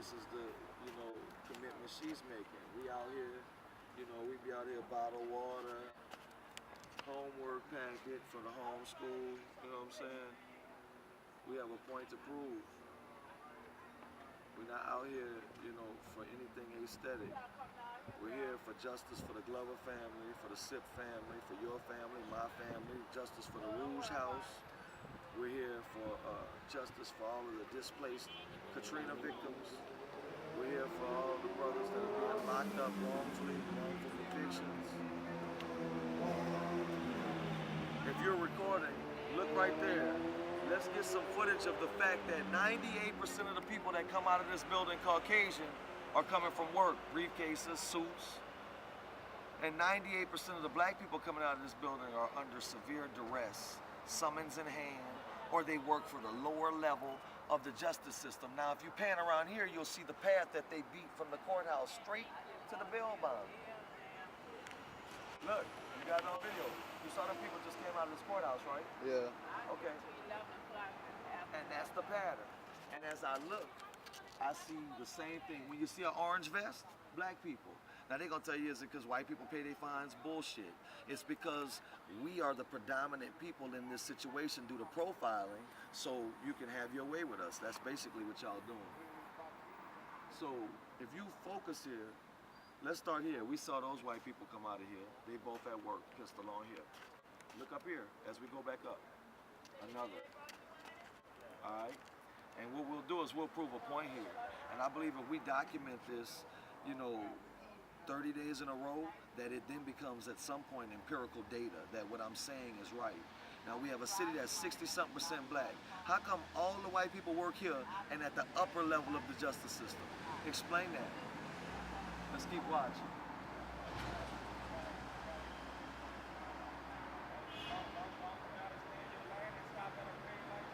this is the, you know, commitment she's making. We out here, you know, we be out here bottled water, homework packet for the homeschool, you know what I'm saying? We have a point to prove. We're not out here, you know, for anything aesthetic. We're here for justice for the Glover family, for the Sip family, for your family, my family, justice for the Rouge House. We're here for justice for all of the displaced Katrina victims. We're here for all the brothers that are being locked up wrongfully, wrongful convictions. If you're recording, look right there. Let's get some footage of the fact that 98% of the people that come out of this building Caucasian are coming from work, briefcases, suits. And 98% of the black people coming out of this building are under severe duress, summons in hand, or they work for the lower level of the justice system. Now, if you pan around here, you'll see the path that they beat from the courthouse straight to the bail bond. Look, you got it on video. You saw the people just came out of this courthouse, right? Yeah. Okay. And that's the pattern. And as I look, I see the same thing. When you see an orange vest, black people. Now they're gonna tell you, is it because white people pay their fines? Bullshit. It's because we are the predominant people in this situation due to profiling, so you can have your way with us. That's basically what y'all doing. So if you focus here, let's start here. We saw those white people come out of here. They both at work, pistol on hip. Look up here as we go back up. Another. All right? And what we'll do is we'll prove a point here. And I believe if we document this, you know, 30 days in a row, that it then becomes at some point empirical data that what I'm saying is right. Now we have a city that's 60-something% black. How come all the white people work here and at the upper level of the justice system? Explain that. Let's keep watching.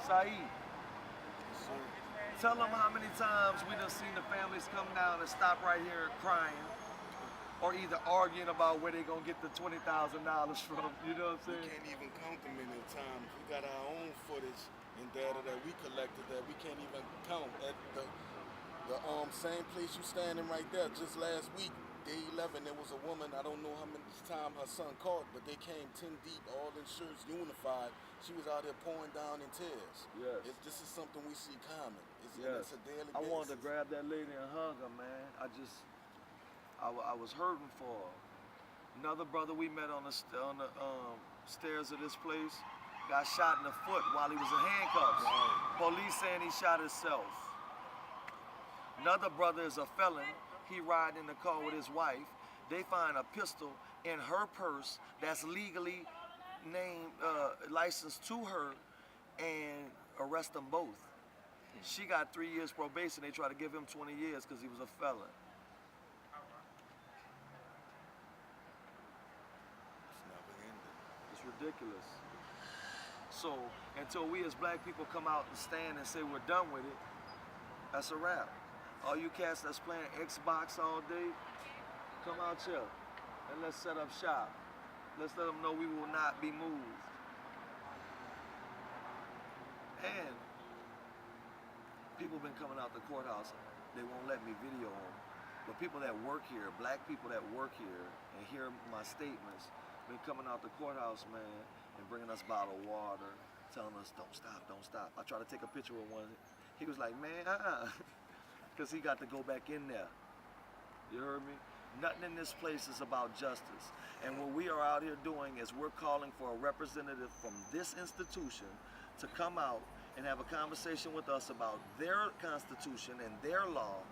Saeed, tell them how many times we done seen the families come down and stop right here crying, or either arguing about where they gonna get the $20,000 from. You know what I'm saying? We can't even count the many times. We got our own footage and data that we collected that we can't even count. At the same place you standing right there, just last week, day 11, there was a woman, I don't know how many times her son caught, but they came 10 deep, all in shirts, unified. She was out there pouring down in tears. Yes. This is something we see common. Yes. It's a daily basis. I wanted to grab that lady and hug her, man. I was hurting for her. Another brother we met on the stairs of this place got shot in the foot while he was in handcuffs. Right. Police saying he shot himself. Another brother is a felon. He riding in the car with his wife. They find a pistol in her purse that's legally named, licensed to her, and arrest them both. She got 3 years probation. They try to give him 20 years because he was a felon. It's never ending. It's ridiculous. So until we as black people come out and stand and say we're done with it, that's a wrap. All you cats that's playing Xbox all day, come out here and let's set up shop. Let's let them know we will not be moved. And people been coming out the courthouse, they won't let me video them. But people that work here, black people that work here and hear my statements, been coming out the courthouse, man, and bringing us bottled water, telling us, don't stop, don't stop. I tried to take a picture with one. He was like, man, because he got to go back in there. You heard me? Nothing in this place is about justice. And what we are out here doing is we're calling for a representative from this institution to come out and have a conversation with us about their constitution and their law,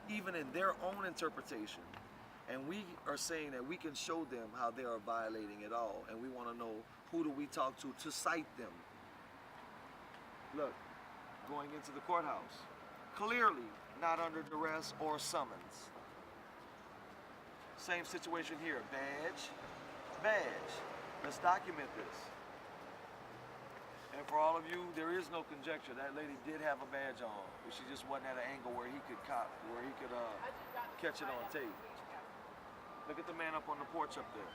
even in their own interpretation. And we are saying that we can show them how they are violating it all. And we want to know, who do we talk to cite them? Look, going into the courthouse. Clearly not under duress or summons. Same situation here, badge, badge. Let's document this. And for all of you, there is no conjecture. That lady did have a badge on, but she just wasn't at an angle where he could catch it on tape. Look at the man up on the porch up there.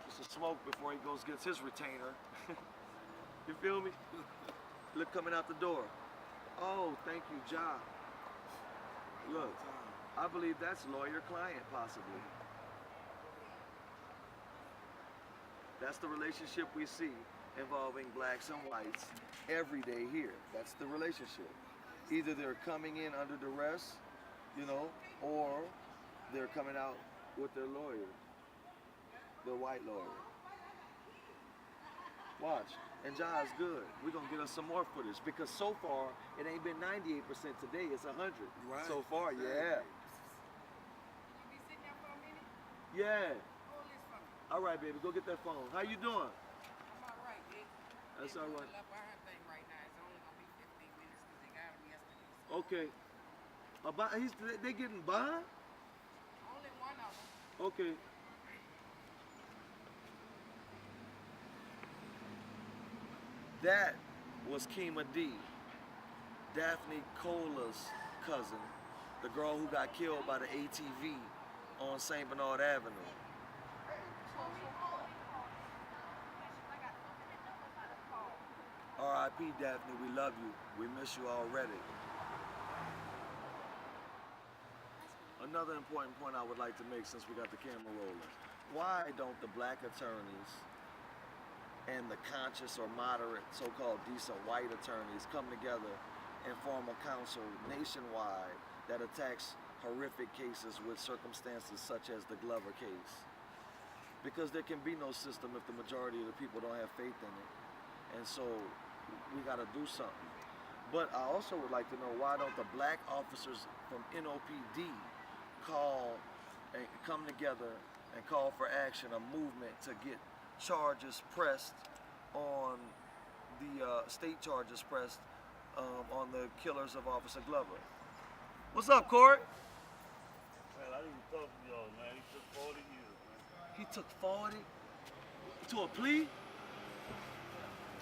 Just a smoke before he gets his retainer. You feel me? Look coming out the door. Oh, thank you, Ja. Look, I believe that's lawyer-client possibly. That's the relationship we see involving blacks and whites every day here. That's the relationship. Either they're coming in under duress, you know, or they're coming out with their lawyer, their white lawyer. Watch. And John's good. We're going to get us some more footage because so far it ain't been 98% today. It's 100 Right. so far. Yeah. You be sitting there for a minute? Yeah. Hold this for me. All right, baby. Go get that phone. How you doing? I'm all right, Dick. That's They're all doing right. the Byron thing right now. It's only gonna be 15 minutes because they got him yesterday. So Okay. They getting by? only one of them. Okay. That was Kima D, Daphne Cola's cousin, the girl who got killed by the ATV on St. Bernard Avenue. R.I.P. Daphne, we love you. We miss you already. Another important point I would like to make since we got the camera rolling. Why don't the black attorneys and the conscious or moderate so-called decent white attorneys come together and form a council nationwide that attacks horrific cases with circumstances such as the Glover case? Because there can be no system if the majority of the people don't have faith in it. And so we got to do something. But I also would like to know, why don't the black officers from NOPD come together and call for action, a movement to get charges pressed on the state charges pressed on the killers of Officer Glover? What's up, Corey? Man, I didn't talk to y'all, man. He took 40 years, man. He took 40 to a plea?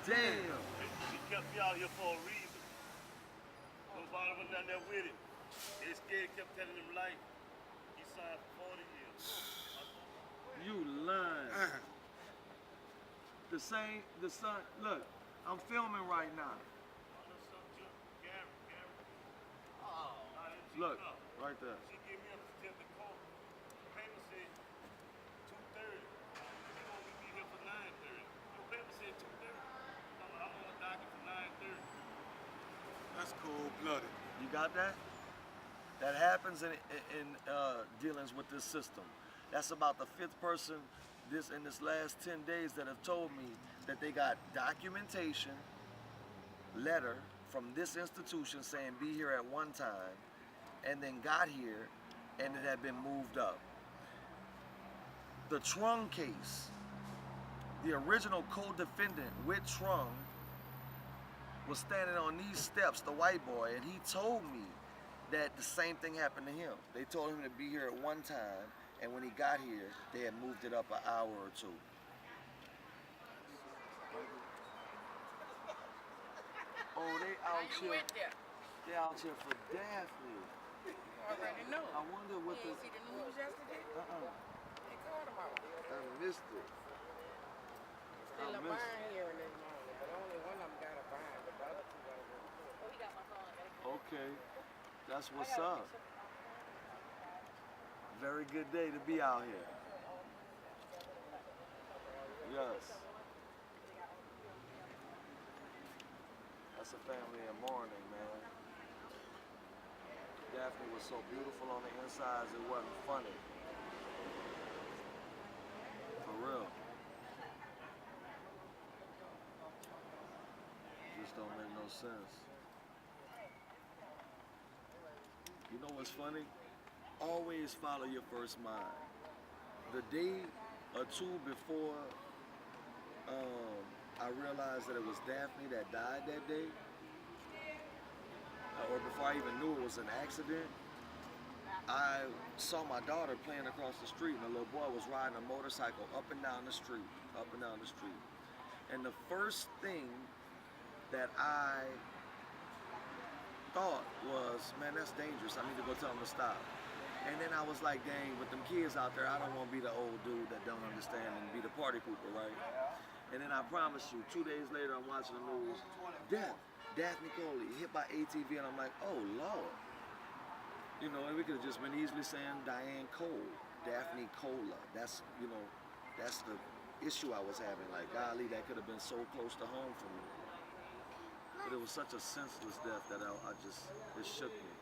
Damn. He kept me out here for a reason. Nobody was down there with him. They scared, kept telling him life. He signed for 40 years. You lying. The son, look, I'm filming right now. Look, right there. She gave me a certificate to court. The paper said 2:30. She want me to be here for 9:30. Your paper said 2:30. I'm on the docket for 9:30. That's cold-blooded. You got that? That happens in dealings with this system. That's about the 5th person in this last 10 days that have told me that they got documentation, letter from this institution saying be here at one time, and then got here and it had been moved up. The Trung case, the original co-defendant with Trung was standing on these steps, the white boy, and he told me that the same thing happened to him. They told him to be here at one time, and when he got here, they had moved it up an hour or two. Oh, they How out you here. went there? They out here for Daphne. You already know. I wonder what You the. ain't see the news yesterday? They called him out. I missed it. Still a missed Byron hearing this morning, but only one of them got a Byron, but the other two got a Okay, that's what's up. Very good day to be out here. Yes. That's a family in mourning, man. Daphne was so beautiful on the insides, it wasn't funny. For real. Just don't make no sense. You know what's funny? Always follow your first mind. The day or two before I realized that it was Daphne that died that day, or before I even knew it was an accident, I saw my daughter playing across the street, and a little boy was riding a motorcycle up and down the street, up and down the street. And the first thing that I thought was, man, that's dangerous. I need to go tell them to stop. And then I was like, dang, with them kids out there, I don't want to be the old dude that don't understand and be the party pooper, right? And then I promise you, 2 days later, I'm watching the news, Daphne Coley hit by ATV, and I'm like, oh Lord. You know, and we could have just been easily saying Diane Cole, Daphne Cola. That's, you know, that's the issue I was having. Like, golly, that could have been so close to home for me. But it was such a senseless death that it shook me.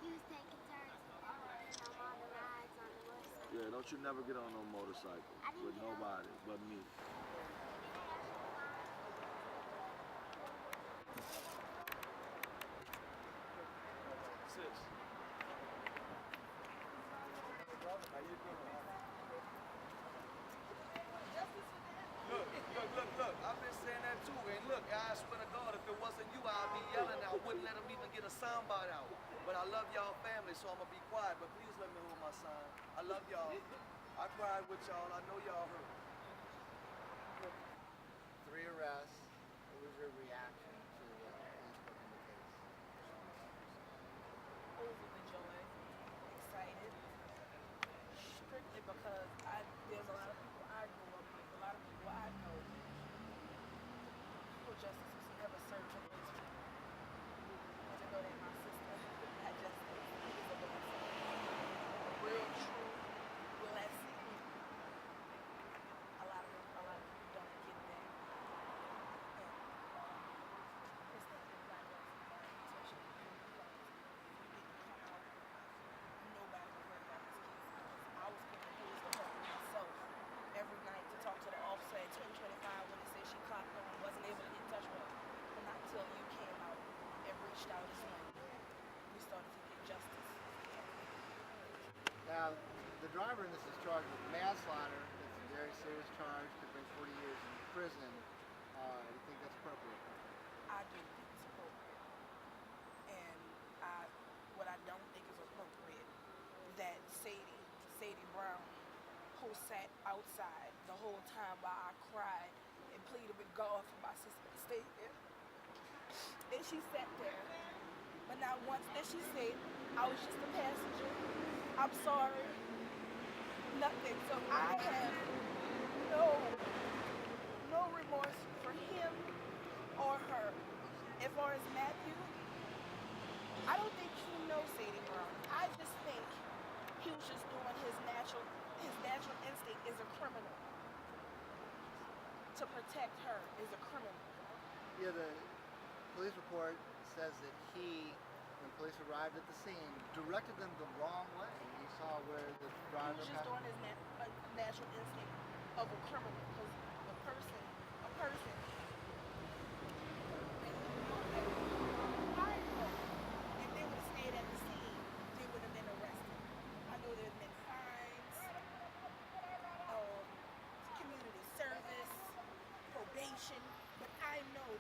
He was taking turns on the rides on the motorcycle. Yeah, don't you never get on no motorcycle with nobody but me. Sis. How you doing? Look. I've been saying that too. And look, I swear to God, if it wasn't you, I'd be yelling. I wouldn't let him even get a soundbite out. But I love y'all family, so I'm going to be quiet. But please let me hold my sign. I love y'all. I cried with y'all. I know y'all hurt. 3 arrests. What was your reaction to the police booking the case? Overjoyed, excited, strictly because there's a lot of people I grew up with, a lot of people I know who justice was never served in this street. And to know that my sister had justice is a blessing. A real, true blessing. A lot of people don't get that. And it's not been my especially if you didn't come out, nobody would worry about this case because I was putting the police department myself every night to talk to the officer at 10:25 when they said she clocked on, wasn't able to get in touch with her. But not until you came out and reached out as one, we started to get justice. Now, the driver in this is charged with manslaughter. It's a very serious charge. Could bring 40 years in prison. Do you think that's appropriate? I do think it's appropriate. And what I don't think is appropriate, that Sadie Brown, who sat outside the whole time while I cried and pleaded with God for my sister to stay there. And she sat there. But not once did she say, I was just a passenger. I'm sorry. Nothing. So I have no remorse for him or her. As far as Matthew, I don't think he knows Sadie Brown. I just think he was just doing his natural instinct as a criminal. To protect her is a criminal. Yeah, the police report says that he, when police arrived at the scene, directed them the wrong way. He saw where the driver He was just doing his natural instinct of a criminal because a person, if they would have stayed at the scene, they would have been arrested. I know there have been fines, community service, probation, but I know